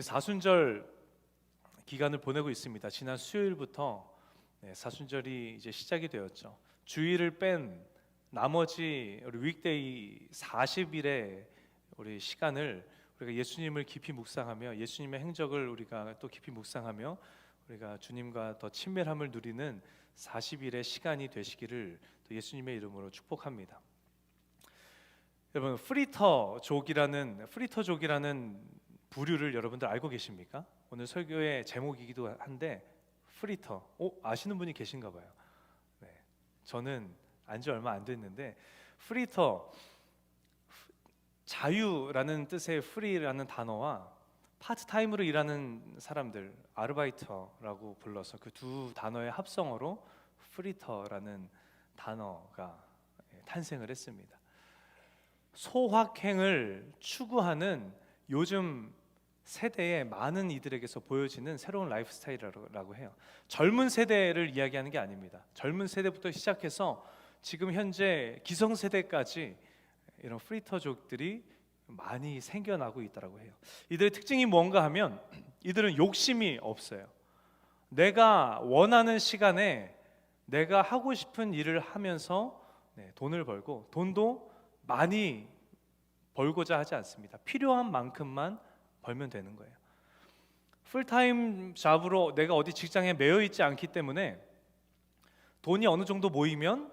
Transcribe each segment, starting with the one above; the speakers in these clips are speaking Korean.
사순절 기간을 보내고 있습니다. 지난 수요일부터 사순절이 이제 시작이 되었죠. 주일을 뺀 나머지 우리 위크데이 40일의 우리 시간을 우리가 예수님을 깊이 묵상하며 예수님의 행적을 우리가 또 깊이 묵상하며 우리가 주님과 더 친밀함을 누리는 40일의 시간이 되시기를 또 예수님의 이름으로 축복합니다. 여러분, 프리터족이라는 부류를 여러분들 알고 계십니까? 오늘 설교의 제목이기도 한데 프리터, 아시는 분이 계신가 봐요. 네, 저는 안지 얼마 안 됐는데 프리터, 자유라는 뜻의 프리라는 단어와 파트타임으로 일하는 사람들, 아르바이터라고 불러서 그 두 단어의 합성어로 프리터라는 단어가 탄생을 했습니다. 소확행을 추구하는 요즘 세대의 많은 이들에게서 보여지는 새로운 라이프 스타일이라고 해요. 젊은 세대를 이야기하는 게 아닙니다. 젊은 세대부터 시작해서 지금 현재 기성세대까지 이런 프리터족들이 많이 생겨나고 있다고 해요. 이들의 특징이 뭔가 하면 이들은 욕심이 없어요. 내가 원하는 시간에 내가 하고 싶은 일을 하면서 돈을 벌고 돈도 많이 벌고자 하지 않습니다. 필요한 만큼만 벌면 되는 거예요. 풀타임 잡으로 내가 어디 직장에 매여 있지 않기 때문에 돈이 어느 정도 모이면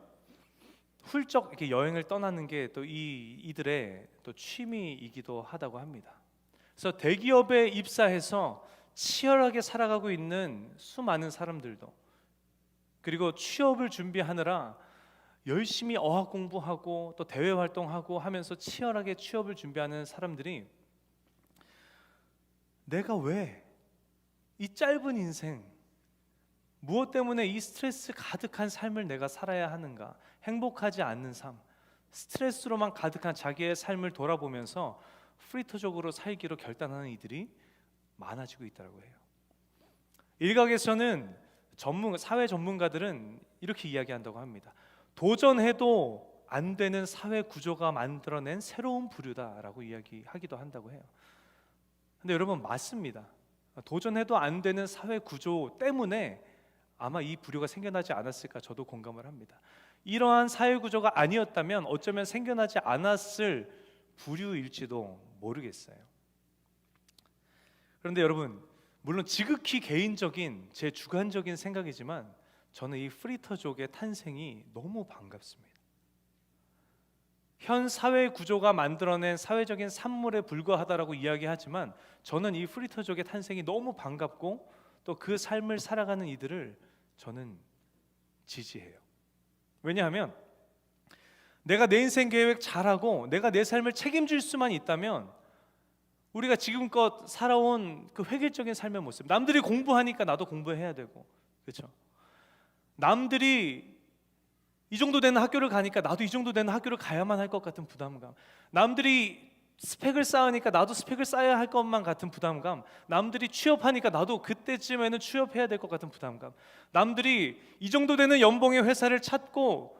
훌쩍 이렇게 여행을 떠나는 게 또 이들의 또 취미이기도 하다고 합니다. 그래서 대기업에 입사해서 치열하게 살아가고 있는 수많은 사람들도, 그리고 취업을 준비하느라 열심히 어학 공부하고 또 대외 활동하고 하면서 치열하게 취업을 준비하는 사람들이 내가 왜 이 짧은 인생, 무엇 때문에 이 스트레스 가득한 삶을 내가 살아야 하는가, 행복하지 않는 삶, 스트레스로만 가득한 자기의 삶을 돌아보면서 프리터적으로 살기로 결단하는 이들이 많아지고 있다고 해요. 일각에서는 사회 전문가들은 이렇게 이야기한다고 합니다. 도전해도 안 되는 사회 구조가 만들어낸 새로운 부류다라고 이야기하기도 한다고 해요. 근데 여러분, 맞습니다. 도전해도 안 되는 사회 구조 때문에 아마 이 부류가 생겨나지 않았을까 저도 공감을 합니다. 이러한 사회 구조가 아니었다면 어쩌면 생겨나지 않았을 부류일지도 모르겠어요. 그런데 여러분, 물론 지극히 개인적인 제 주관적인 생각이지만 저는 이 프리터족의 탄생이 너무 반갑습니다. 현 사회 구조가 만들어낸 사회적인 산물에 불과하다라고 이야기하지만 저는 이 프리터족의 탄생이 너무 반갑고 또 그 삶을 살아가는 이들을 저는 지지해요. 왜냐하면 내가 내 인생 계획 잘하고 내가 내 삶을 책임질 수만 있다면 우리가 지금껏 살아온 그 획일적인 삶의 모습, 남들이 공부하니까 나도 공부해야 되고, 그렇죠? 남들이 이 정도 되는 학교를 가니까 나도 이 정도 되는 학교를 가야만 할 것 같은 부담감, 남들이 스펙을 쌓으니까 나도 스펙을 쌓아야 할 것만 같은 부담감, 남들이 취업하니까 나도 그때쯤에는 취업해야 될 것 같은 부담감, 남들이 이 정도 되는 연봉의 회사를 찾고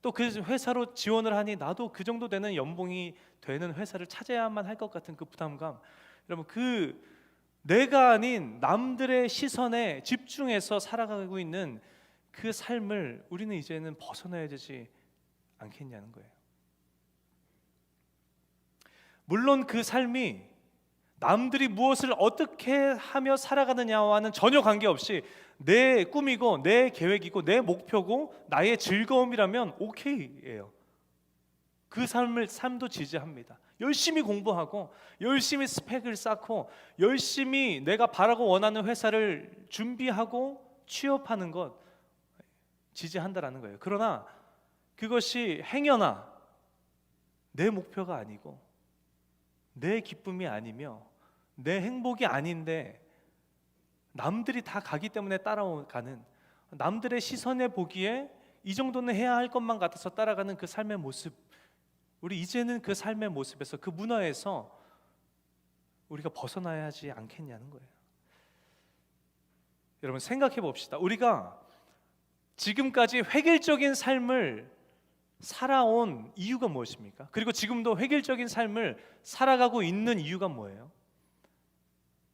또 그 회사로 지원을 하니 나도 그 정도 되는 연봉이 되는 회사를 찾아야만 할 것 같은 그 부담감. 여러분, 그 내가 아닌 남들의 시선에 집중해서 살아가고 있는 그 삶을 우리는 이제는 벗어나야 되지 않겠냐는 거예요. 물론 그 삶이 남들이 무엇을 어떻게 하며 살아가느냐와는 전혀 관계없이 내 꿈이고 내 계획이고 내 목표고 나의 즐거움이라면 오케이예요. 그 삶도 지지합니다. 열심히 공부하고 열심히 스펙을 쌓고 열심히 내가 바라고 원하는 회사를 준비하고 취업하는 것 지지한다라는 거예요. 그러나 그것이 행여나 내 목표가 아니고 내 기쁨이 아니며 내 행복이 아닌데 남들이 다 가기 때문에 따라가는, 남들의 시선에 보기에 이 정도는 해야 할 것만 같아서 따라가는 그 삶의 모습, 우리 이제는 그 삶의 모습에서, 그 문화에서 우리가 벗어나야 하지 않겠냐는 거예요. 여러분, 생각해 봅시다. 우리가 지금까지 획일적인 삶을 살아온 이유가 무엇입니까? 그리고 지금도 획일적인 삶을 살아가고 있는 이유가 뭐예요?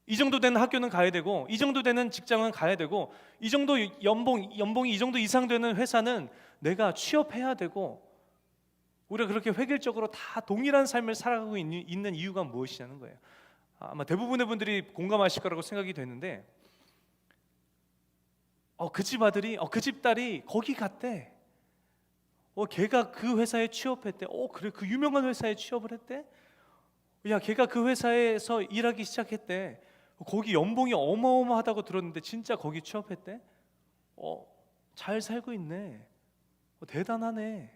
이 정도 되는 학교는 가야 되고, 이 정도 되는 직장은 가야 되고, 이 정도 연봉이 이 정도 이상 되는 회사는 내가 취업해야 되고, 우리가 그렇게 획일적으로 다 동일한 삶을 살아가고 있는 이유가 무엇이냐는 거예요. 아마 대부분의 분들이 공감하실 거라고 생각이 되는데, 그 집 아들이, 그 집 딸이 거기 갔대. 걔가 그 회사에 취업했대. 그래, 그 유명한 회사에 취업을 했대. 야, 걔가 그 회사에서 일하기 시작했대. 거기 연봉이 어마어마하다고 들었는데 진짜 거기 취업했대. 잘 살고 있네. 대단하네.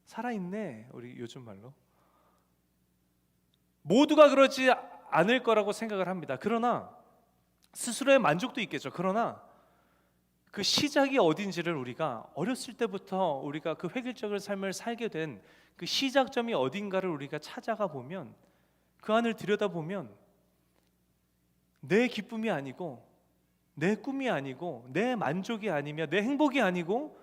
살아있네. 우리 요즘 말로. 모두가 그러지 않을 거라고 생각을 합니다. 그러나 스스로의 만족도 있겠죠. 그러나 그 시작이 어딘지를 우리가 어렸을 때부터 우리가 그 획일적인 삶을 살게 된 그 시작점이 어딘가를 우리가 찾아가 보면, 그 안을 들여다보면 내 기쁨이 아니고, 내 꿈이 아니고, 내 만족이 아니며, 내 행복이 아니고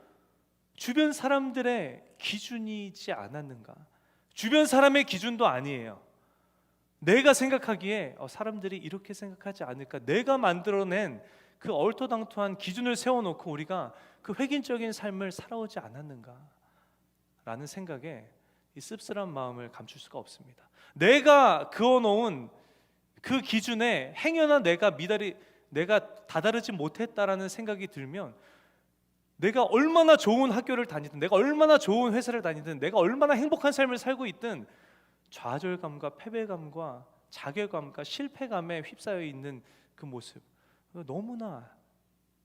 주변 사람들의 기준이지 않았는가? 주변 사람의 기준도 아니에요. 내가 생각하기에 사람들이 이렇게 생각하지 않을까? 내가 만들어낸 그 얼토당토한 기준을 세워놓고 우리가 그 획일적인 삶을 살아오지 않았는가? 라는 생각에 이 씁쓸한 마음을 감출 수가 없습니다. 내가 그어놓은 그 기준에 행여나 내가 다다르지 못했다라는 생각이 들면, 내가 얼마나 좋은 학교를 다니든, 내가 얼마나 좋은 회사를 다니든, 내가 얼마나 행복한 삶을 살고 있든 좌절감과 패배감과 자괴감과 실패감에 휩싸여 있는 그 모습, 너무나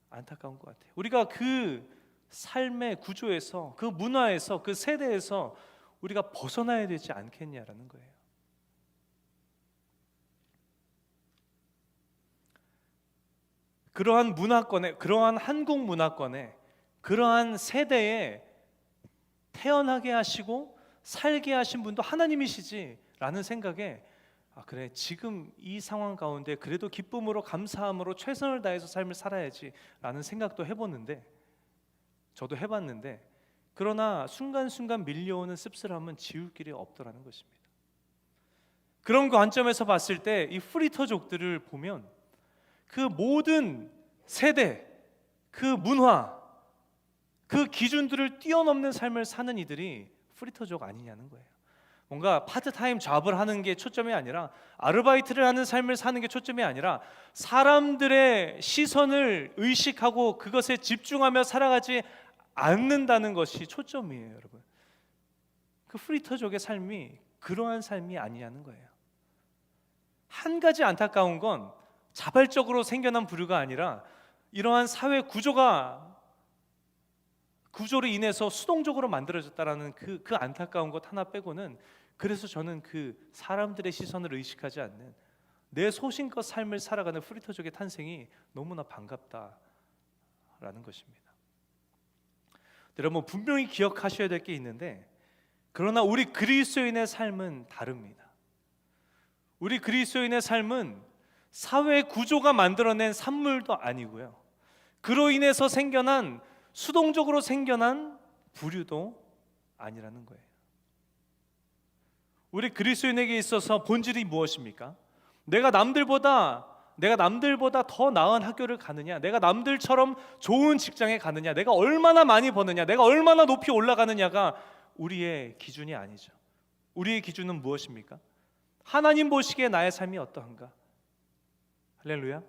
안타까운 것 같아요. 우리가 그 삶의 구조에서, 그 문화에서, 그 세대에서 우리가 벗어나야 되지 않겠냐라는 거예요. 그러한 문화권에, 그러한 한국 문화권에, 그러한 세대에 태어나게 하시고 살게 하신 분도 하나님이시지 라는 생각에, 그래, 지금 이 상황 가운데 그래도 기쁨으로 감사함으로 최선을 다해서 삶을 살아야지 라는 생각도 해보는데, 저도 해봤는데, 그러나 순간순간 밀려오는 씁쓸함은 지울 길이 없더라는 것입니다. 그런 관점에서 봤을 때 이 프리터족들을 보면 그 모든 세대, 그 문화, 그 기준들을 뛰어넘는 삶을 사는 이들이 프리터족 아니냐는 거예요. 뭔가 파트타임 잡을 하는 게 초점이 아니라, 아르바이트를 하는 삶을 사는 게 초점이 아니라, 사람들의 시선을 의식하고 그것에 집중하며 살아가지 않는다는 것이 초점이에요, 여러분. 그 프리터족의 삶이 그러한 삶이 아니냐는 거예요. 한 가지 안타까운 건 자발적으로 생겨난 부류가 아니라 이러한 사회 구조로 인해서 수동적으로 만들어졌다라는 그 안타까운 것 하나 빼고는, 그래서 저는 그 사람들의 시선을 의식하지 않는 내 소신껏 삶을 살아가는 프리터족의 탄생이 너무나 반갑다라는 것입니다. 여러분, 분명히 기억하셔야 될 게 있는데, 그러나 우리 그리스도인의 삶은 다릅니다. 우리 그리스도인의 삶은 사회 구조가 만들어낸 산물도 아니고요, 그로 인해서 수동적으로 생겨난 부류도 아니라는 거예요. 우리 그리스도인에게 있어서 본질이 무엇입니까? 내가 남들보다 더 나은 학교를 가느냐, 내가 남들처럼 좋은 직장에 가느냐, 내가 얼마나 많이 버느냐, 내가 얼마나 높이 올라가느냐가 우리의 기준이 아니죠. 우리의 기준은 무엇입니까? 하나님 보시기에 나의 삶이 어떠한가? 할렐루야.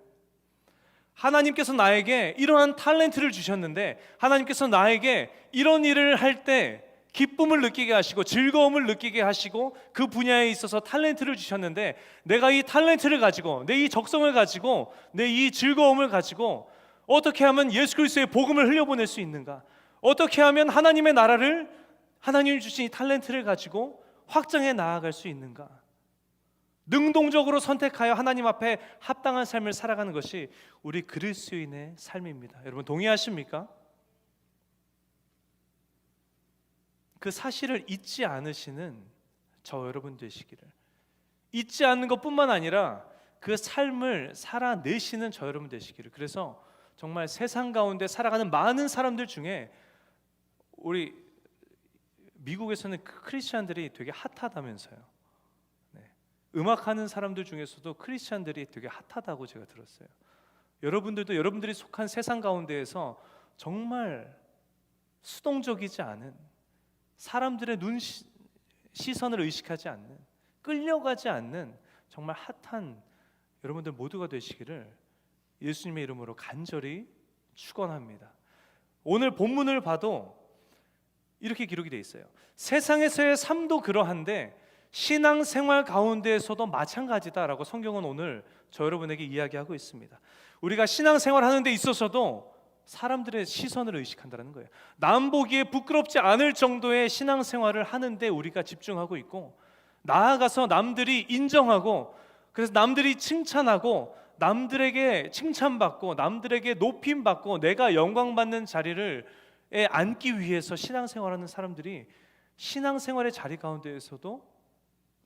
하나님께서 나에게 이러한 탤런트를 주셨는데, 하나님께서 나에게 이런 일을 할 때 기쁨을 느끼게 하시고 즐거움을 느끼게 하시고 그 분야에 있어서 탤런트를 주셨는데, 내가 이 탤런트를 가지고, 내 이 적성을 가지고, 내 이 즐거움을 가지고 어떻게 하면 예수 그리스도의 복음을 흘려보낼 수 있는가? 어떻게 하면 하나님의 나라를, 하나님이 주신 이 탤런트를 가지고 확장해 나아갈 수 있는가? 능동적으로 선택하여 하나님 앞에 합당한 삶을 살아가는 것이 우리 그리스도인의 삶입니다. 여러분, 동의하십니까? 그 사실을 잊지 않으시는 저 여러분 되시기를, 잊지 않는 것뿐만 아니라 그 삶을 살아내시는 저 여러분 되시기를. 그래서 정말 세상 가운데 살아가는 많은 사람들 중에 우리 미국에서는 크리스찬들이 되게 핫하다면서요. 음악하는 사람들 중에서도 크리스찬들이 되게 핫하다고 제가 들었어요. 여러분들도 여러분들이 속한 세상 가운데에서 정말 수동적이지 않은, 사람들의 시선을 의식하지 않는, 끌려가지 않는 정말 핫한 여러분들 모두가 되시기를 예수님의 이름으로 간절히 축원합니다. 오늘 본문을 봐도 이렇게 기록이 되어 있어요. 세상에서의 삶도 그러한데 신앙생활 가운데에서도 마찬가지다라고 성경은 오늘 저 여러분에게 이야기하고 있습니다. 우리가 신앙생활 하는 데 있어서도 사람들의 시선을 의식한다는 거예요. 남 보기에 부끄럽지 않을 정도의 신앙생활을 하는데 우리가 집중하고 있고, 나아가서 남들이 인정하고, 그래서 남들이 칭찬하고, 남들에게 칭찬받고, 남들에게 높임받고, 내가 영광받는 자리를 앉기 위해서 신앙생활하는 사람들이 신앙생활의 자리 가운데에서도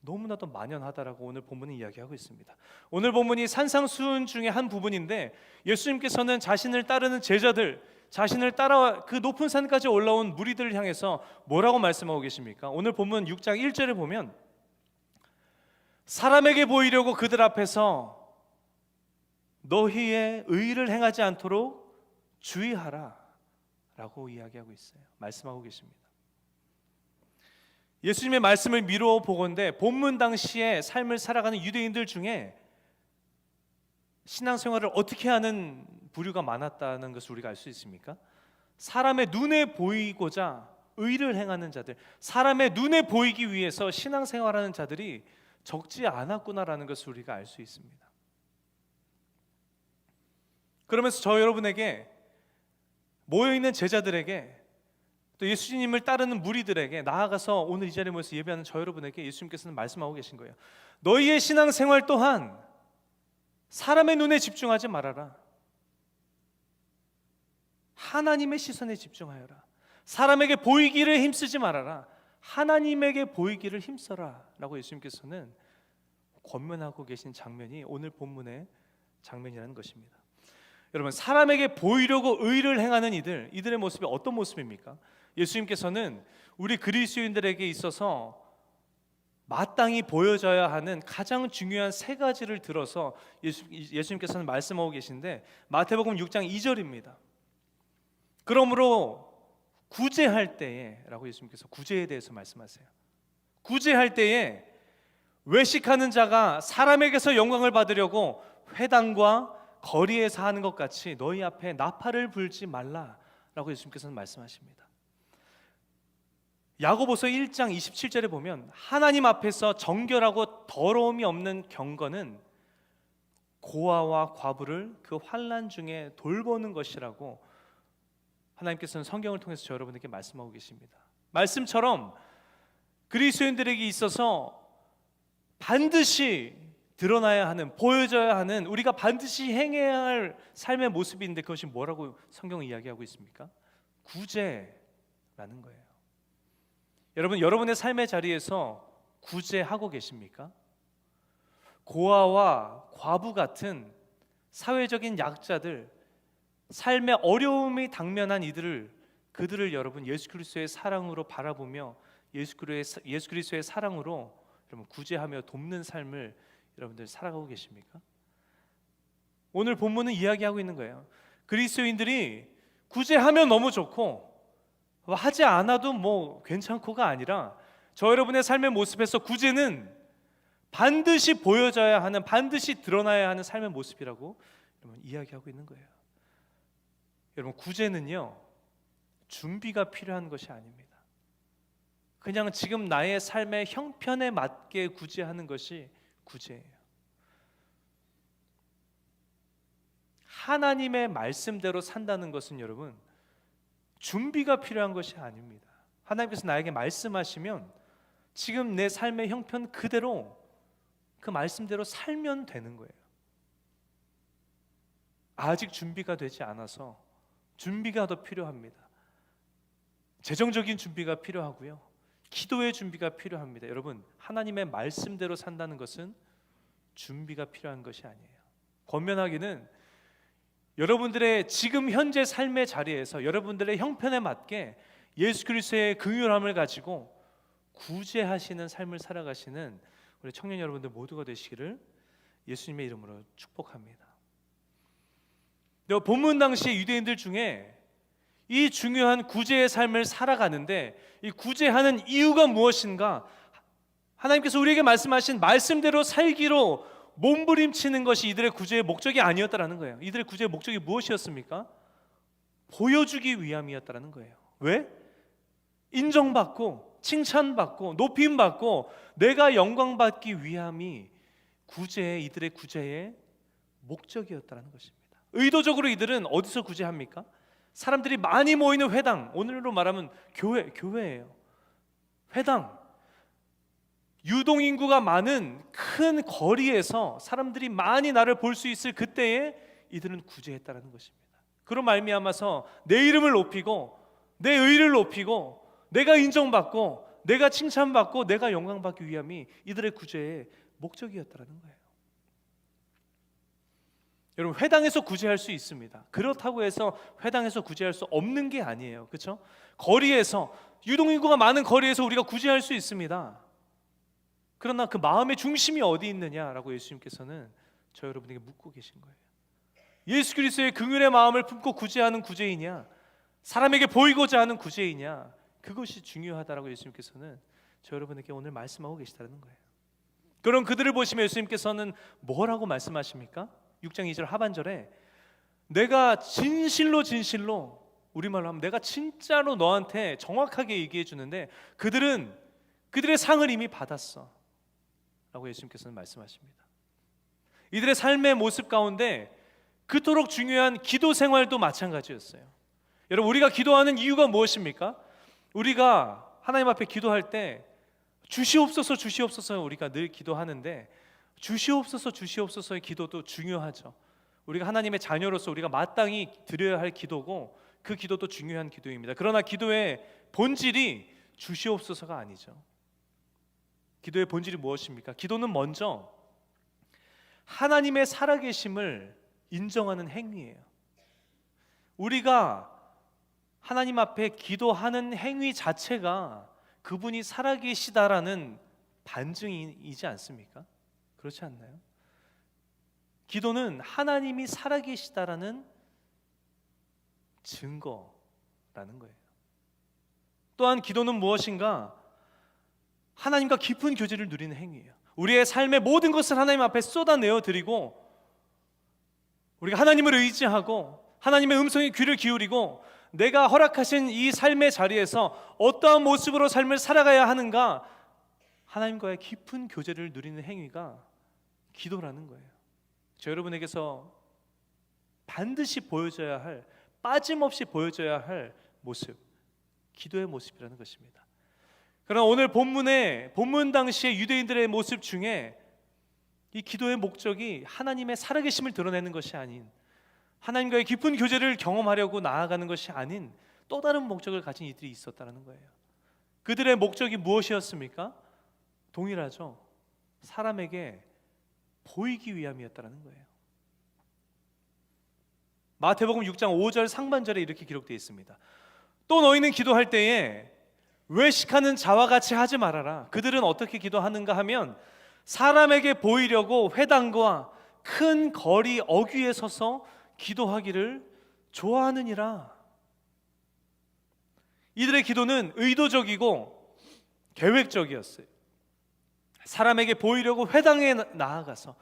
너무나도 만연하다라고 오늘 본문은 이야기하고 있습니다. 오늘 본문이 산상수훈 중에 한 부분인데, 예수님께서는 자신을 따르는 제자들, 자신을 따라 그 높은 산까지 올라온 무리들을 향해서 뭐라고 말씀하고 계십니까? 오늘 본문 6장 1절에 보면 사람에게 보이려고 그들 앞에서 너희의 의를 행하지 않도록 주의하라 라고 이야기하고 있어요. 말씀하고 계십니다. 예수님의 말씀을 미루어 보건대 본문 당시에 삶을 살아가는 유대인들 중에 신앙생활을 어떻게 하는 부류가 많았다는 것을 우리가 알 수 있습니까? 사람의 눈에 보이고자 의를 행하는 자들, 사람의 눈에 보이기 위해서 신앙생활하는 자들이 적지 않았구나라는 것을 우리가 알 수 있습니다. 그러면서 저 여러분에게, 모여있는 제자들에게, 또 예수님을 따르는 무리들에게, 나아가서 오늘 이 자리에 모여서 예배하는 저 여러분에게 예수님께서는 말씀하고 계신 거예요. 너희의 신앙생활 또한 사람의 눈에 집중하지 말아라. 하나님의 시선에 집중하여라. 사람에게 보이기를 힘쓰지 말아라. 하나님에게 보이기를 힘써라 라고 예수님께서는 권면하고 계신 장면이 오늘 본문의 장면이라는 것입니다. 여러분, 사람에게 보이려고 의를 행하는 이들의 모습이 어떤 모습입니까? 예수님께서는 우리 그리스도인들에게 있어서 마땅히 보여져야 하는 가장 중요한 세 가지를 들어서 예수님께서는 말씀하고 계신데, 마태복음 6장 2절입니다. 그러므로 구제할 때에 라고 예수님께서 구제에 대해서 말씀하세요. 구제할 때에 외식하는 자가 사람에게서 영광을 받으려고 회당과 거리에서 하는 것 같이 너희 앞에 나팔을 불지 말라라고 예수님께서는 말씀하십니다. 야고보서 1장 27절에 보면 하나님 앞에서 정결하고 더러움이 없는 경건은 고아와 과부를 그 환난 중에 돌보는 것이라고 하나님께서는 성경을 통해서 저 여러분에게 말씀하고 계십니다. 말씀처럼 그리스도인들에게 있어서 반드시 드러나야 하는, 보여져야 하는, 우리가 반드시 행해야 할 삶의 모습인데 그것이 뭐라고 성경은 이야기하고 있습니까? 구제라는 거예요. 여러분, 여러분의 삶의 자리에서 구제하고 계십니까? 고아와 과부 같은 사회적인 약자들, 삶의 어려움이 당면한 그들을 여러분 예수 그리스도의 사랑으로 바라보며 예수 그리스도의 사랑으로 여러분 구제하며 돕는 삶을 여러분들 살아가고 계십니까? 오늘 본문은 이야기하고 있는 거예요. 그리스도인들이 구제하면 너무 좋고 하지 않아도 뭐 괜찮고가 아니라 저 여러분의 삶의 모습에서 구제는 반드시 보여져야 하는, 반드시 드러나야 하는 삶의 모습이라고 여러분 이야기하고 있는 거예요. 여러분, 구제는요 준비가 필요한 것이 아닙니다. 그냥 지금 나의 삶의 형편에 맞게 구제하는 것이 구제예요. 하나님의 말씀대로 산다는 것은 여러분 준비가 필요한 것이 아닙니다. 하나님께서 나에게 말씀하시면 지금 내 삶의 형편 그대로 그 말씀대로 살면 되는 거예요. 아직 준비가 되지 않아서 준비가 더 필요합니다. 재정적인 준비가 필요하고요, 기도의 준비가 필요합니다. 여러분, 하나님의 말씀대로 산다는 것은 준비가 필요한 것이 아니에요. 권면하기는 여러분들의 지금 현재 삶의 자리에서 여러분들의 형편에 맞게 예수 그리스도의 긍휼함을 가지고 구제하시는 삶을 살아가시는 우리 청년 여러분들 모두가 되시기를 예수님의 이름으로 축복합니다. 본문 당시에 유대인들 중에 이 중요한 구제의 삶을 살아가는데 이 구제하는 이유가 무엇인가? 하나님께서 우리에게 말씀하신 말씀대로 살기로 몸부림치는 것이 이들의 구제의 목적이 아니었다라는 거예요. 이들의 구제의 목적이 무엇이었습니까? 보여주기 위함이었다라는 거예요. 왜? 인정받고 칭찬받고 높임받고 내가 영광받기 위함이 이들의 구제의 목적이었다라는 것입니다. 의도적으로 이들은 어디서 구제합니까? 사람들이 많이 모이는 회당, 오늘로 말하면 교회예요. 회당, 유동인구가 많은 큰 거리에서 사람들이 많이 나를 볼 수 있을 그때에 이들은 구제했다는 것입니다. 그로 말미암아서 내 이름을 높이고 내 의를 높이고 내가 인정받고 내가 칭찬받고 내가 영광받기 위함이 이들의 구제의 목적이었다는 거예요. 여러분, 회당에서 구제할 수 있습니다. 그렇다고 해서 회당에서 구제할 수 없는 게 아니에요. 그렇죠? 거리에서, 유동인구가 많은 거리에서 우리가 구제할 수 있습니다. 그러나 그 마음의 중심이 어디 있느냐라고 예수님께서는 저 여러분에게 묻고 계신 거예요. 예수 그리스도의 긍휼의 마음을 품고 구제하는 구제이냐, 사람에게 보이고자 하는 구제이냐, 그것이 중요하다라고 예수님께서는 저 여러분에게 오늘 말씀하고 계시다는 거예요. 그럼 그들을 보시면 예수님께서는 뭐라고 말씀하십니까? 6장 2절 하반절에 내가 진실로 우리말로 하면 내가 진짜로 너한테 정확하게 얘기해 주는데 그들의 상을 이미 받았어 라고 예수님께서는 말씀하십니다. 이들의 삶의 모습 가운데 그토록 중요한 기도 생활도 마찬가지였어요. 여러분, 우리가 기도하는 이유가 무엇입니까? 우리가 하나님 앞에 기도할 때 주시옵소서 우리가 늘 기도하는데 주시옵소서의 기도도 중요하죠. 우리가 하나님의 자녀로서 우리가 마땅히 드려야 할 기도고 그 기도도 중요한 기도입니다. 그러나 기도의 본질이 주시옵소서가 아니죠. 기도의 본질이 무엇입니까? 기도는 먼저 하나님의 살아계심을 인정하는 행위예요. 우리가 하나님 앞에 기도하는 행위 자체가 그분이 살아계시다라는 반증이지 않습니까? 그렇지 않나요? 기도는 하나님이 살아계시다라는 증거라는 거예요. 또한 기도는 무엇인가? 하나님과 깊은 교제를 누리는 행위예요. 우리의 삶의 모든 것을 하나님 앞에 쏟아내어 드리고 우리가 하나님을 의지하고 하나님의 음성에 귀를 기울이고 내가 허락하신 이 삶의 자리에서 어떠한 모습으로 삶을 살아가야 하는가, 하나님과의 깊은 교제를 누리는 행위가 기도라는 거예요. 저 여러분에게서 반드시 보여줘야 할, 빠짐없이 보여줘야 할 모습, 기도의 모습이라는 것입니다. 그러나 오늘 본문 당시의 유대인들의 모습 중에 이 기도의 목적이 하나님의 살아계심을 드러내는 것이 아닌, 하나님과의 깊은 교제를 경험하려고 나아가는 것이 아닌 또 다른 목적을 가진 이들이 있었다는 거예요. 그들의 목적이 무엇이었습니까? 동일하죠. 사람에게 보이기 위함이었다는 거예요. 마태복음 6장 5절 상반절에 이렇게 기록되어 있습니다. 또 너희는 기도할 때에 외식하는 자와 같이 하지 말아라. 그들은 어떻게 기도하는가 하면 사람에게 보이려고 회당과 큰 거리 어귀에 서서 기도하기를 좋아하느니라. 이들의 기도는 의도적이고 계획적이었어요. 사람에게 보이려고 회당에 나아가서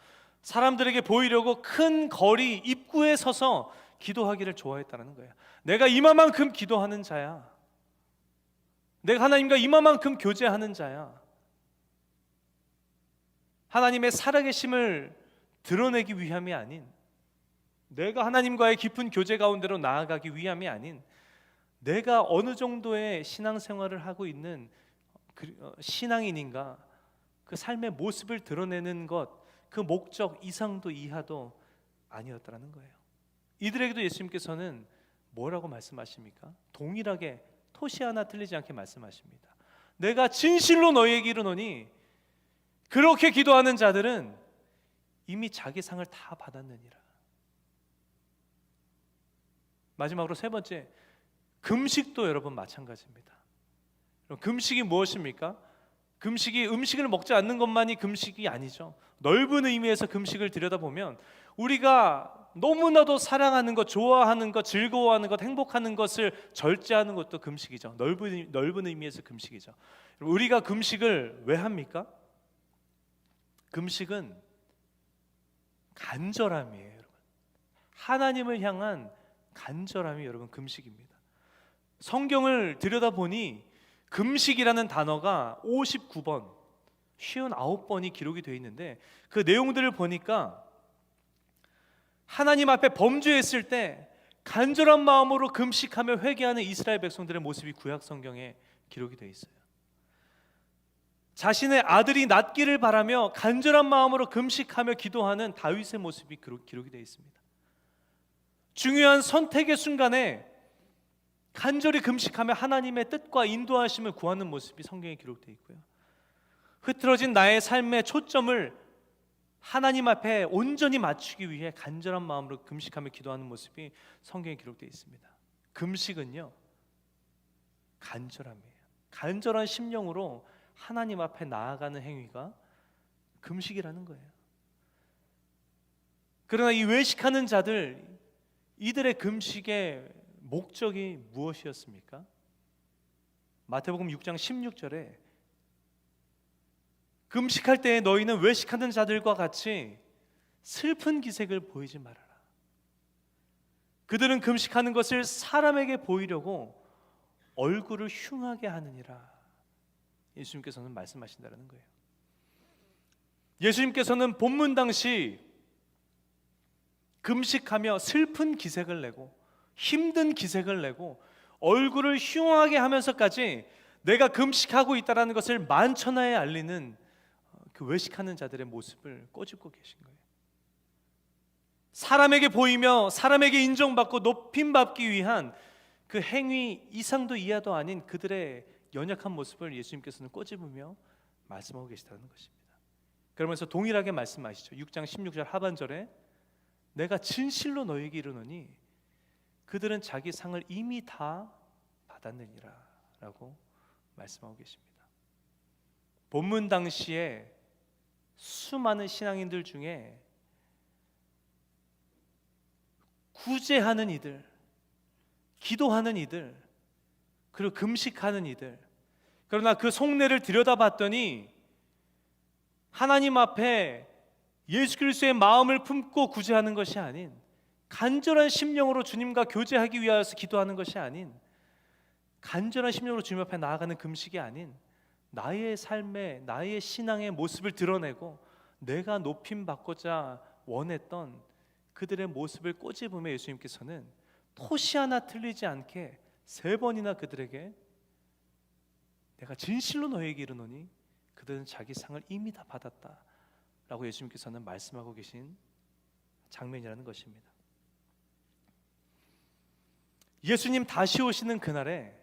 사람들에게 보이려고 큰 거리 입구에 서서 기도하기를 좋아했다는 거예요. 내가 이만큼 기도하는 자야. 내가 하나님과 이만큼 교제하는 자야. 하나님의 살아계심을 드러내기 위함이 아닌, 내가 하나님과의 깊은 교제 가운데로 나아가기 위함이 아닌, 내가 어느 정도의 신앙생활을 하고 있는 신앙인인가, 그 삶의 모습을 드러내는 것, 그 목적 이상도 이하도 아니었다는 거예요. 이들에게도 예수님께서는 뭐라고 말씀하십니까? 동일하게 토시 하나 틀리지 않게 말씀하십니다. 내가 진실로 너희에게 이르노니 그렇게 기도하는 자들은 이미 자기 상을 다 받았느니라. 마지막으로 세 번째, 금식도 여러분 마찬가지입니다. 금식이 무엇입니까? 금식이 음식을 먹지 않는 것만이 금식이 아니죠. 넓은 의미에서 금식을 들여다보면 우리가 너무나도 사랑하는 것, 좋아하는 것, 즐거워하는 것, 행복하는 것을 절제하는 것도 금식이죠. 넓은 의미에서 금식이죠. 우리가 금식을 왜 합니까? 금식은 간절함이에요, 여러분. 하나님을 향한 간절함이 여러분 금식입니다. 성경을 들여다보니 금식이라는 단어가 59번, 59번이 기록이 되어 있는데 그 내용들을 보니까 하나님 앞에 범죄했을 때 간절한 마음으로 금식하며 회개하는 이스라엘 백성들의 모습이 구약 성경에 기록이 되어 있어요. 자신의 아들이 낫기를 바라며 간절한 마음으로 금식하며 기도하는 다윗의 모습이 기록이 되어 있습니다. 중요한 선택의 순간에 간절히 금식하며 하나님의 뜻과 인도하심을 구하는 모습이 성경에 기록되어 있고요. 흐트러진 나의 삶의 초점을 하나님 앞에 온전히 맞추기 위해 간절한 마음으로 금식하며 기도하는 모습이 성경에 기록되어 있습니다. 금식은요, 간절함이에요. 간절한 심령으로 하나님 앞에 나아가는 행위가 금식이라는 거예요. 그러나 이 외식하는 자들, 이들의 금식의 목적이 무엇이었습니까? 마태복음 6장 16절에 금식할 때에 너희는 외식하는 자들과 같이 슬픈 기색을 보이지 말아라. 그들은 금식하는 것을 사람에게 보이려고 얼굴을 흉하게 하느니라. 예수님께서는 말씀하신다는 거예요. 예수님께서는 본문 당시 금식하며 슬픈 기색을 내고 힘든 기색을 내고 얼굴을 흉하게 하면서까지 내가 금식하고 있다는 것을 만천하에 알리는 그 외식하는 자들의 모습을 꼬집고 계신 거예요. 사람에게 보이며 사람에게 인정받고 높임받기 위한 그 행위 이상도 이하도 아닌 그들의 연약한 모습을 예수님께서는 꼬집으며 말씀하고 계시다는 것입니다. 그러면서 동일하게 말씀하시죠. 6장 16절 하반절에 내가 진실로 너에게 이르노니 그들은 자기 상을 이미 다 받았느니라 라고 말씀하고 계십니다. 본문 당시에 수많은 신앙인들 중에 구제하는 이들, 기도하는 이들, 그리고 금식하는 이들, 그러나 그 속내를 들여다봤더니 하나님 앞에 예수 그리스도의 마음을 품고 구제하는 것이 아닌, 간절한 심령으로 주님과 교제하기 위하여서 기도하는 것이 아닌, 간절한 심령으로 주님 앞에 나아가는 금식이 아닌 나의 삶의, 나의 신앙의 모습을 드러내고 내가 높임받고자 원했던 그들의 모습을 꼬집으며 예수님께서는 토시 하나 틀리지 않게 3번이나 그들에게 내가 진실로 너에게 이르노니 그들은 자기 상을 이미 다 받았다 라고 예수님께서는 말씀하고 계신 장면이라는 것입니다. 예수님 다시 오시는 그날에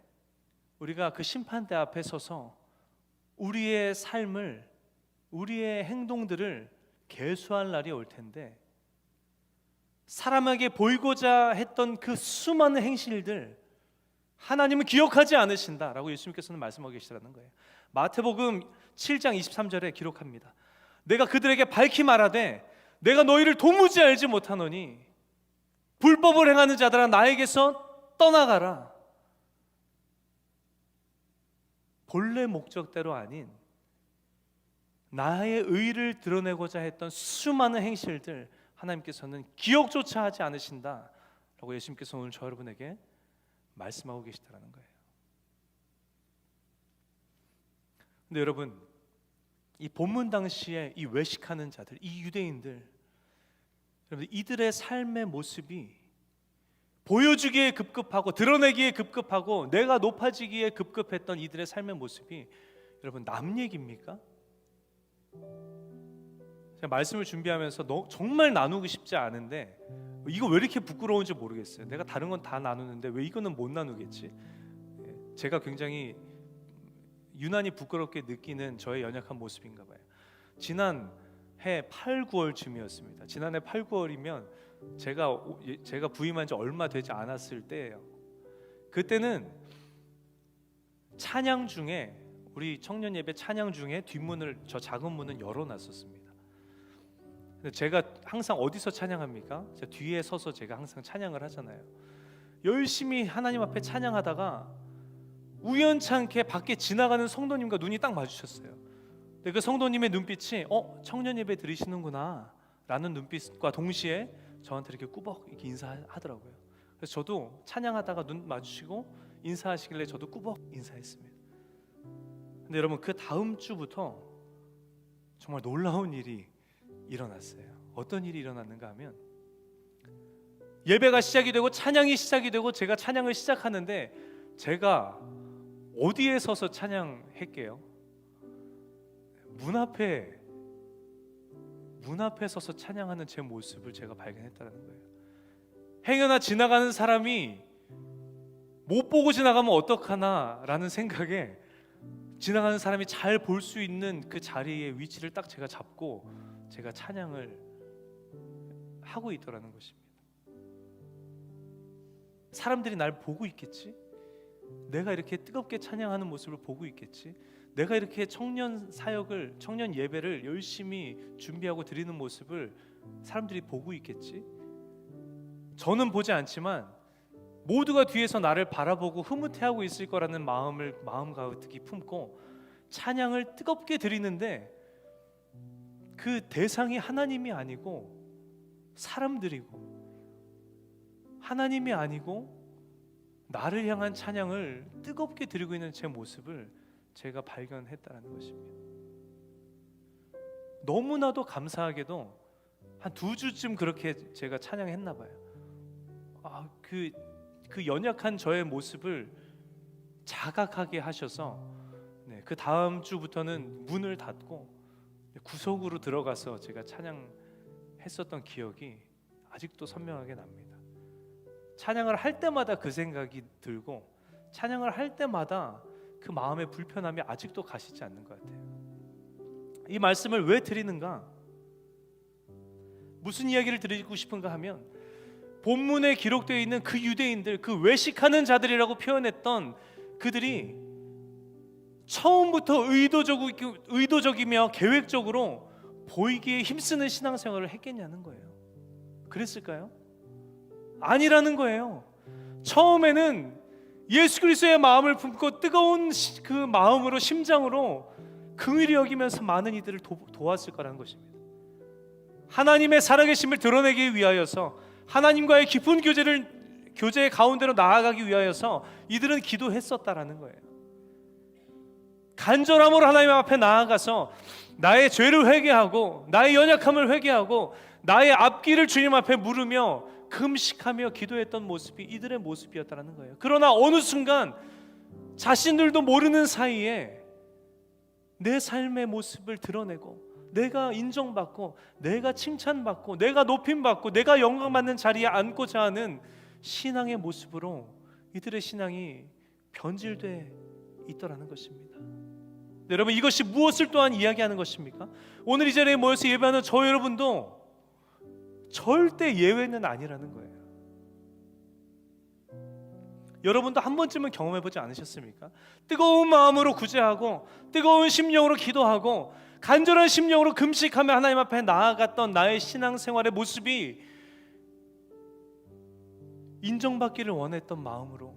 우리가 그 심판대 앞에 서서 우리의 삶을, 우리의 행동들을 계수할 날이 올 텐데 사람에게 보이고자 했던 그 수많은 행실들 하나님은 기억하지 않으신다라고 예수님께서는 말씀하고 계시다는 거예요. 마태복음 7장 23절에 기록합니다. 내가 그들에게 밝히 말하되 내가 너희를 도무지 알지 못하노니 불법을 행하는 자들아 나에게서 떠나가라. 본래 목적대로 아닌 나의 의를 드러내고자 했던 수많은 행실들 하나님께서는 기억조차 하지 않으신다라고 예수님께서 오늘 저 여러분에게 말씀하고 계시다는 거예요. 근데 여러분, 이 본문 당시에 이 외식하는 자들, 이 유대인들, 여러분 이들의 삶의 모습이 보여주기에 급급하고 드러내기에 급급하고 내가 높아지기에 급급했던 이들의 삶의 모습이 여러분 남 얘기입니까? 제가 말씀을 준비하면서 정말 나누고 싶지 않은데 이거 왜 이렇게 부끄러운지 모르겠어요. 내가 다른 건 다 나누는데 왜 이거는 못 나누겠지? 제가 굉장히 유난히 부끄럽게 느끼는 저의 연약한 모습인가 봐요. 지난해 8, 9월쯤이었습니다. 지난해 8, 9월이면 제가 부임한 지 얼마 되지 않았을 때예요. 그때는 찬양 중에 우리 청년 예배 찬양 중에 뒷문을, 저 작은 문은 열어놨었습니다. 근데 제가 항상 어디서 찬양합니까? 제가 뒤에 서서 제가 항상 찬양을 하잖아요. 열심히 하나님 앞에 찬양하다가 우연찮게 밖에 지나가는 성도님과 눈이 딱 마주쳤어요. 근데 그 성도님의 눈빛이 청년 예배 드리시는구나 라는 눈빛과 동시에 저한테 이렇게 꾸벅 이렇게 인사하더라고요. 그래서 저도 찬양하다가 눈 마주치고 인사하시길래 저도 꾸벅 인사했습니다. 근데 여러분, 그 다음 주부터 정말 놀라운 일이 일어났어요. 어떤 일이 일어났는가 하면, 예배가 시작이 되고 찬양이 시작이 되고 제가 찬양을 시작하는데, 제가 어디에 서서 찬양할게요? 문 앞에 서서 찬양하는 제 모습을 제가 발견했다는 거예요. 행여나 지나가는 사람이 못 보고 지나가면 어떡하나 라는 생각에 지나가는 사람이 잘 볼 수 있는 그 자리의 위치를 딱 제가 잡고 제가 찬양을 하고 있더라는 것입니다. 사람들이 날 보고 있겠지? 내가 이렇게 뜨겁게 찬양하는 모습을 보고 있겠지? 내가 이렇게 청년 사역을, 청년 예배를 열심히 준비하고 드리는 모습을 사람들이 보고 있겠지? 저는 보지 않지만 모두가 뒤에서 나를 바라보고 흐뭇해하고 있을 거라는 마음 가득히 품고 찬양을 뜨겁게 드리는데, 그 대상이 하나님이 아니고 사람들이고, 하나님이 아니고 나를 향한 찬양을 뜨겁게 드리고 있는 제 모습을 제가 발견했다는 것입니다. 너무나도 감사하게도 한 2주쯤 그렇게 제가 찬양했나 봐요. 그 연약한 저의 모습을 자각하게 하셔서 그 다음 주부터는 문을 닫고 구석으로 들어가서 제가 찬양했었던 기억이 아직도 선명하게 납니다. 찬양을 할 때마다 그 생각이 들고, 찬양을 할 때마다 그 마음의 불편함이 아직도 가시지 않는 것 같아요. 이 말씀을 왜 드리는가? 무슨 이야기를 드리고 싶은가 하면, 본문에 기록되어 있는 그 유대인들, 그 외식하는 자들이라고 표현했던 그들이 처음부터 의도적이며 계획적으로 보이기에 힘쓰는 신앙생활을 했겠냐는 거예요. 그랬을까요? 아니라는 거예요. 처음에는 예수 그리스도의 마음을 품고 뜨거운 그 마음으로, 심장으로 긍휼히 여기면서 많은 이들을 도왔을 거라는 것입니다. 하나님의 살아계심을 드러내기 위하여서, 하나님과의 깊은 교제의 가운데로 나아가기 위하여서 이들은 기도했었다라는 거예요. 간절함으로 하나님 앞에 나아가서 나의 죄를 회개하고, 나의 연약함을 회개하고, 나의 앞길을 주님 앞에 물으며 금식하며 기도했던 모습이 이들의 모습이었다는 거예요. 그러나 어느 순간 자신들도 모르는 사이에 내 삶의 모습을 드러내고, 내가 인정받고, 내가 칭찬받고, 내가 높임받고, 내가 영광받는 자리에 앉고자 하는 신앙의 모습으로 이들의 신앙이 변질돼 있더라는 것입니다. 여러분, 이것이 무엇을 또한 이야기하는 것입니까? 오늘 이 자리에 모여서 예배하는 저 여러분도 절대 예외는 아니라는 거예요. 여러분도 한 번쯤은 경험해보지 않으셨습니까? 뜨거운 마음으로 구제하고, 뜨거운 심령으로 기도하고, 간절한 심령으로 금식하며 하나님 앞에 나아갔던 나의 신앙생활의 모습이 인정받기를 원했던 마음으로,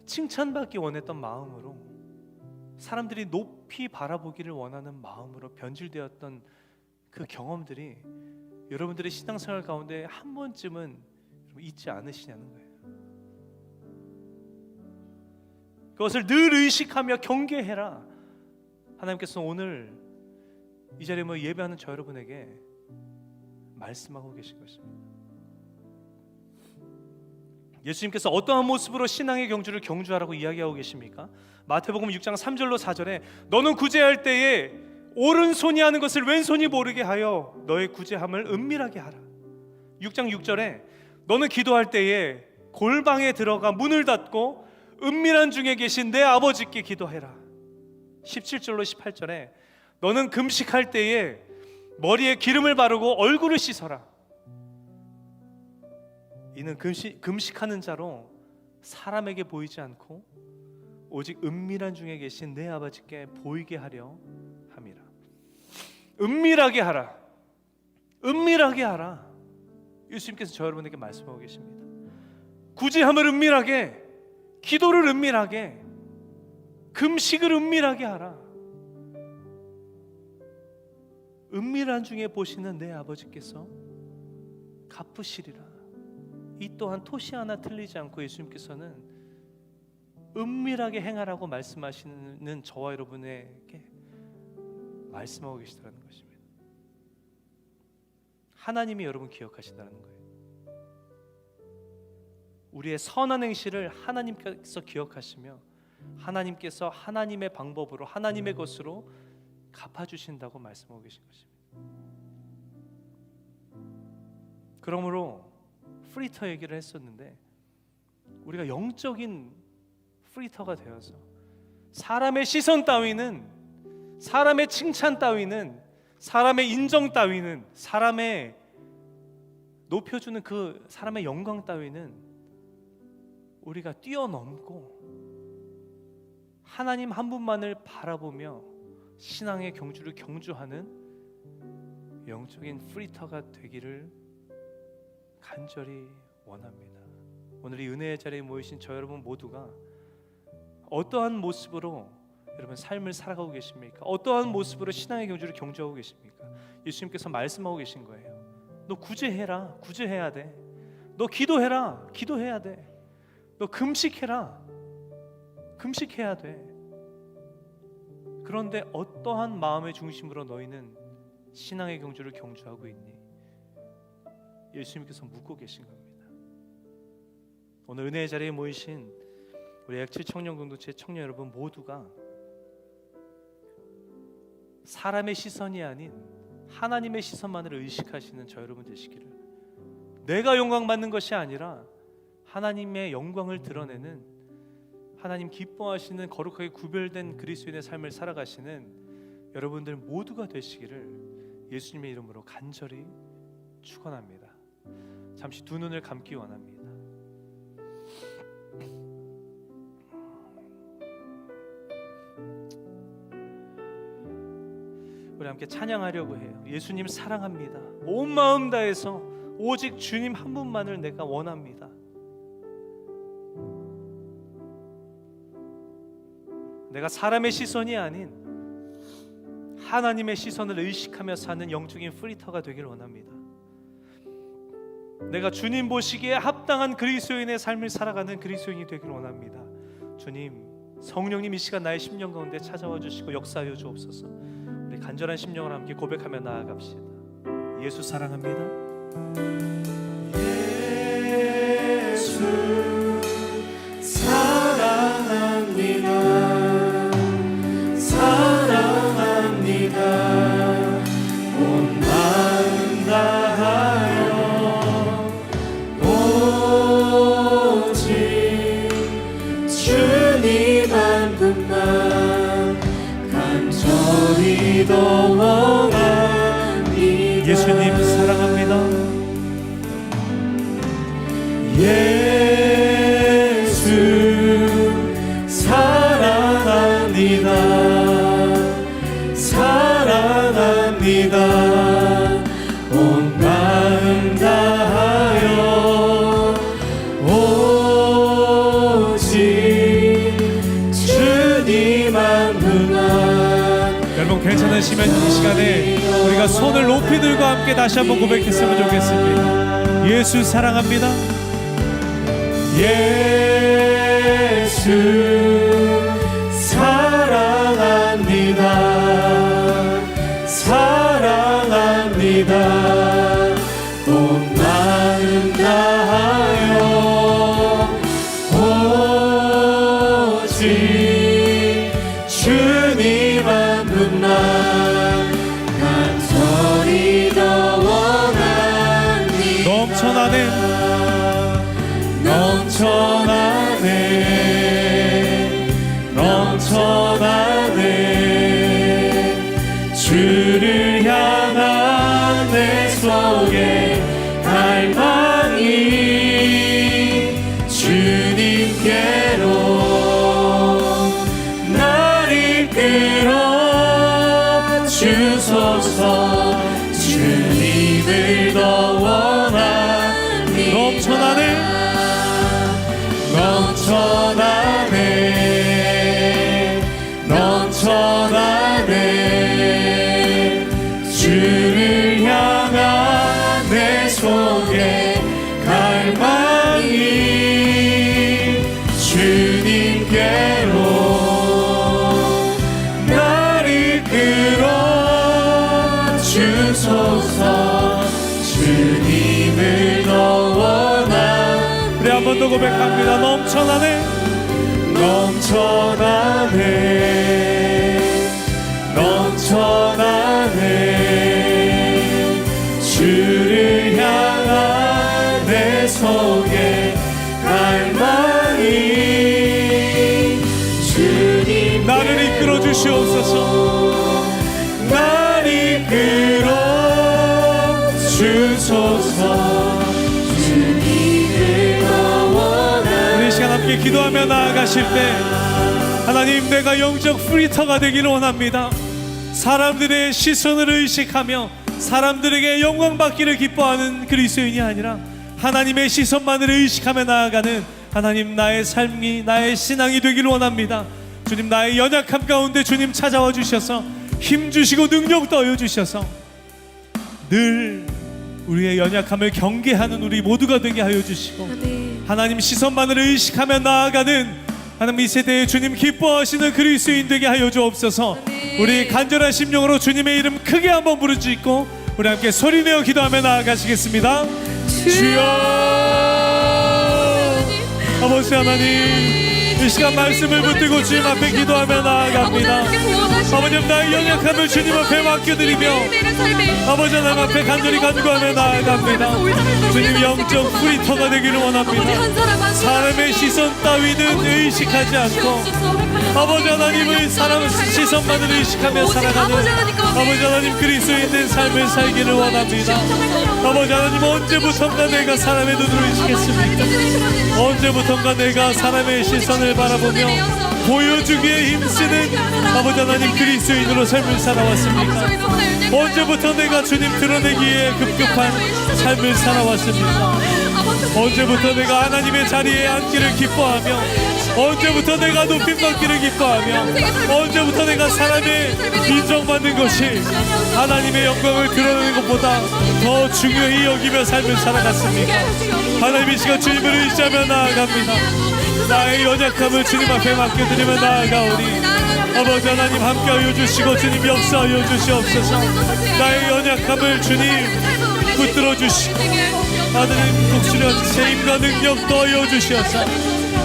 칭찬받기 원했던 마음으로, 사람들이 높이 바라보기를 원하는 마음으로 변질되었던 그 경험들이 여러분들의 신앙생활 가운데 한 번쯤은 있지 않으시냐는 거예요. 그것을 늘 의식하며 경계해라. 하나님께서 오늘 이 자리에 예배하는 저 여러분에게 말씀하고 계신 것입니다. 예수님께서 어떠한 모습으로 신앙의 경주를 경주하라고 이야기하고 계십니까? 마태복음 6장 3절로 4절에 너는 구제할 때에 오른손이 하는 것을 왼손이 모르게 하여 너의 구제함을 은밀하게 하라. 6장 6절에 너는 기도할 때에 골방에 들어가 문을 닫고 은밀한 중에 계신 내 아버지께 기도해라. 17절로 18절에 너는 금식할 때에 머리에 기름을 바르고 얼굴을 씻어라. 이는 금식하는 자로 사람에게 보이지 않고 오직 은밀한 중에 계신 내 아버지께 보이게 하려 함이라. 은밀하게 하라. 은밀하게 하라. 예수님께서 저 여러분에게 말씀하고 계십니다. 구제함을 은밀하게, 기도를 은밀하게, 금식을 은밀하게 하라. 은밀한 중에 보시는 내 아버지께서 갚으시리라. 이 또한 토시 하나 틀리지 않고 예수님께서는 은밀하게 행하라고 말씀하시는 저와 여러분에게 말씀하고 계시다는 것입니다. 하나님이 여러분 기억하신다는 거예요. 우리의 선한 행실을 하나님께서 기억하시며 하나님께서 하나님의 방법으로, 하나님의 것으로 갚아주신다고 말씀하고 계신 것입니다. 그러므로 프리터 얘기를 했었는데, 우리가 영적인 프리터가 되어서 사람의 시선 따위는, 사람의 칭찬 따위는, 사람의 인정 따위는, 사람의 높여주는 그 사람의 영광 따위는 우리가 뛰어넘고 하나님 한 분만을 바라보며 신앙의 경주를 경주하는 영적인 프리터가 되기를 간절히 원합니다. 오늘 이 은혜의 자리에 모이신 저 여러분 모두가 어떠한 모습으로 여러분 삶을 살아가고 계십니까? 어떠한 모습으로 신앙의 경주를 경주하고 계십니까? 예수님께서 말씀하고 계신 거예요. 너 구제해라. 구제해야 돼. 너 기도해라. 기도해야 돼. 너 금식해라. 금식해야 돼. 그런데 어떠한 마음의 중심으로 너희는 신앙의 경주를 경주하고 있니? 예수님께서 묻고 계신 겁니다. 오늘 은혜의 자리에 모이신 우리 액칠 청년 공동체 청년 여러분 모두가 사람의 시선이 아닌 하나님의 시선만을 의식하시는 저 여러분 되시기를, 내가 영광 받는 것이 아니라 하나님의 영광을 드러내는, 하나님 기뻐하시는 거룩하게 구별된 그리스도인의 삶을 살아가시는 여러분들 모두가 되시기를 예수님의 이름으로 간절히 축원합니다. 잠시 두 눈을 감기 원합니다. 우리 함께 찬양하려고 해요. 예수님 사랑합니다. 온 마음 다해서 오직 주님 한 분만을 내가 원합니다. 내가 사람의 시선이 아닌 하나님의 시선을 의식하며 사는 영적인 프리터가 되길 원합니다. 내가 주님 보시기에 합당한 그리스도인의 삶을 살아가는 그리스도인이 되길 원합니다. 주님, 성령님 이 시간 나의 심령 가운데 찾아와 주시고 역사하여 주옵소서. 우리 간절한 심령을 함께 고백하며 나아갑시다. 예수 사랑합니다. 예수 사랑합니다. 온 마음 다하여 오직 주님 한 분만 간절히 더 원합니다. 예수님 사랑합니다. 예수 사랑합니다. 사랑합니다. 온 마음 다하여 오직 주님 한 분만. 여러분 괜찮으시면 이 시간에 우리가 손을 높이 들고 함께 다시 한번 고백했으면 좋겠습니다. 예수 사랑합니다. 예수 사랑합니다. 사랑합니다. 온 마음 다하여 오직 주님 한 분만 간절히 더 원합니다. 넘쳐나네 주를 향한 내 속에 갈망이 주님께로 넘쳐나네 넘쳐나네 넘쳐나네 주를 향한 내 속에 갈망이 주님께로 날 이끌어 주소서 주님을 더 원한 우리 한 번 더 고백합니다. 넘쳐나네 넘쳐나네 넘쳐나네 주를 향한 내 속에 갈망이 주님 나를 이끌어 주시옵소서 날 이끌어 주소서 주님을 더 원하는 우리 시간 함께 기도하며 나아가실 때 하나님 내가 영적 프리터가 되기를 원합니다. 사람들의 시선을 의식하며 사람들에게 영광 받기를 기뻐하는 그리스도인이 아니라 하나님의 시선만을 의식하며 나아가는 하나님 나의 삶이 나의 신앙이 되기를 원합니다. 주님 나의 연약함 가운데 주님 찾아와 주셔서 힘 주시고 능력 더여 주셔서 늘 우리의 연약함을 경계하는 우리 모두가 되게 하여 주시고 하나님 시선만을 의식하며 나아가는 하나님 이 세대에 주님 기뻐하시는 그리스도인 되게 하여 주옵소서. 우리 간절한 심령으로 주님의 이름 크게 한번 부르짖고 우리 함께 소리내어 기도하며 나아가시겠습니다. 주여 아버지 하나님 이 시간 말씀을 붙들고 주님 앞에 기도하며 나아갑니다. 아버지 나의 연약함을 주님 앞에 맡겨드리며 아버지 하나님 앞에 간절히 간구하며 나아갑니다. 주님 영적 프리터가 되기를 원합니다. 사람의 시선 따위는 의식하지 않고 아버지 하나님의 사람 시선만을 의식하며 살아가는 아버지 하나님 그리스도인 된 삶을 살기를 원합니다. 아버지 하나님 언제부턴가 내가 사람의 눈으로 의식했습니까? 언제부턴가 내가 사람의 시선을 바라보며 보여주기에 힘쓰는 아버지 하나님 그리스도인으로 삶을 살아왔습니까? 언제부터 내가 주님 드러내기에 급급한 삶을 살아왔습니까? 언제부터 내가 하나님의 자리에 앉기를 기뻐하며 언제부터 내가 높임받기를 기뻐하며 언제부터 내가 사람의 인정받는 것이 하나님의 영광을 드러내는 것보다 더 중요히 여기며 삶을 살아갔습니까? 하나님 이 시간 주님을 의지하며 나아갑니다. 나의 연약함을 주님 앞에 맡겨드리며 나아가오니 아버지 하나님 함께하여 주시고 주님 역사하여 주시옵소서. 나의 연약함을 주님 붙들어 주시고 하나님 독수리와 세임과 능력 더하여 주시옵소서.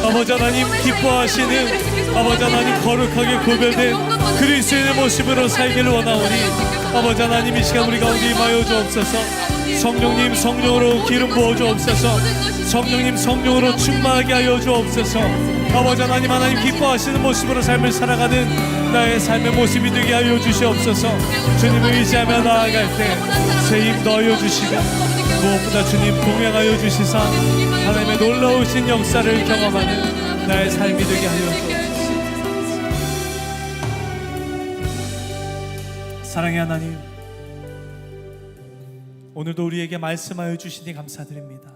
아버지 하나님 기뻐하시는 아버지 하나님 거룩하게 구별된 그리스도인의 모습으로 살기를 원하오니 아버지 하나님 이 시간 우리 가운데 임하여 주옵소서. 성령님 성령으로 기름 부어 주옵소서. 성령님 성령으로 충만하게 하여 주옵소서. 아버지 하나님 하나님 기뻐하시는 모습으로 삶을 살아가는 나의 삶의 모습이 되게 하여 주시옵소서. 주님을 의지하며 나아갈 때 새 힘 더하여 주시고 무엇보다 주님 동행하여 주시사 하나님의 놀라우신 역사를 경험하는 나의 삶이 되게 하여 주옵소서. 사랑의 하나님 오늘도 우리에게 말씀하여 주시니 감사드립니다.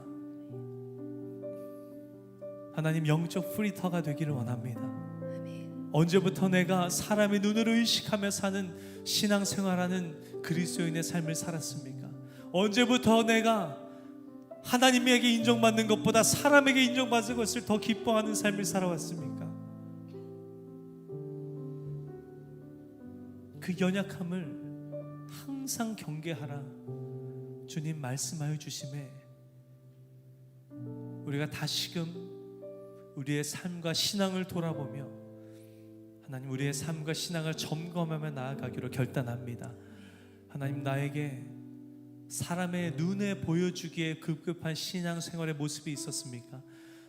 하나님 영적 프리터가 되기를 원합니다. 언제부터 내가 사람의 눈으로 의식하며 사는 신앙생활하는 그리스도인의 삶을 살았습니까? 언제부터 내가 하나님에게 인정받는 것보다 사람에게 인정받는 것을 더 기뻐하는 삶을 살아왔습니까? 그 연약함을 항상 경계하라 주님 말씀하여 주심에 우리가 다시금 우리의 삶과 신앙을 돌아보며 하나님 우리의 삶과 신앙을 점검하며 나아가기로 결단합니다. 하나님 나에게 사람의 눈에 보여주기에 급급한 신앙생활의 모습이 있었습니까?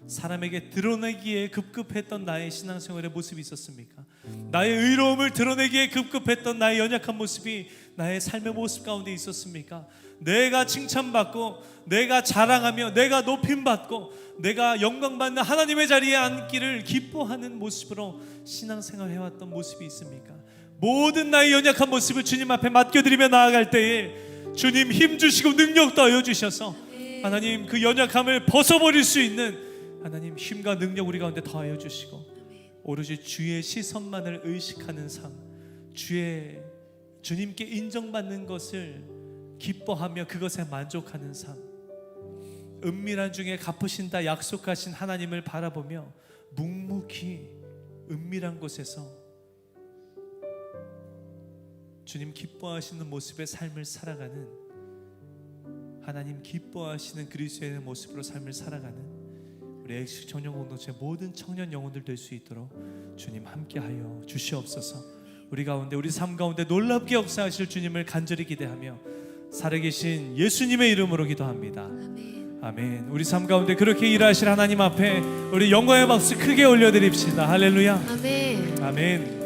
사람에게 드러내기에 급급했던 나의 신앙생활의 모습이 있었습니까? 나의 의로움을 드러내기에 급급했던 나의 연약한 모습이 나의 삶의 모습 가운데 있었습니까? 내가 칭찬받고 내가 자랑하며 내가 높임받고 내가 영광받는 하나님의 자리에 앉기를 기뻐하는 모습으로 신앙생활 해왔던 모습이 있습니까? 모든 나의 연약한 모습을 주님 앞에 맡겨드리며 나아갈 때에 주님 힘주시고 능력 더하여 주셔서 하나님 그 연약함을 벗어버릴 수 있는 하나님 힘과 능력 우리 가운데 더하여 주시고 오로지 주의 시선만을 의식하는 삶, 주님께 인정받는 것을 기뻐하며 그것에 만족하는 삶, 은밀한 중에 갚으신다 약속하신 하나님을 바라보며 묵묵히 은밀한 곳에서 주님 기뻐하시는 모습의 삶을 살아가는, 하나님 기뻐하시는 그리스도의 모습으로 삶을 살아가는 우리 엑스 청년 공동체 모든 청년 영혼들 될 수 있도록 주님 함께하여 주시옵소서. 우리 가운데 우리 삶 가운데 놀랍게 역사하실 주님을 간절히 기대하며 살아계신 예수님의 이름으로 기도합니다. 아멘. 우리 삶 가운데 그렇게 일하실 하나님 앞에 우리 영광의 박수 크게 올려드립시다. 할렐루야. 아멘. 아멘.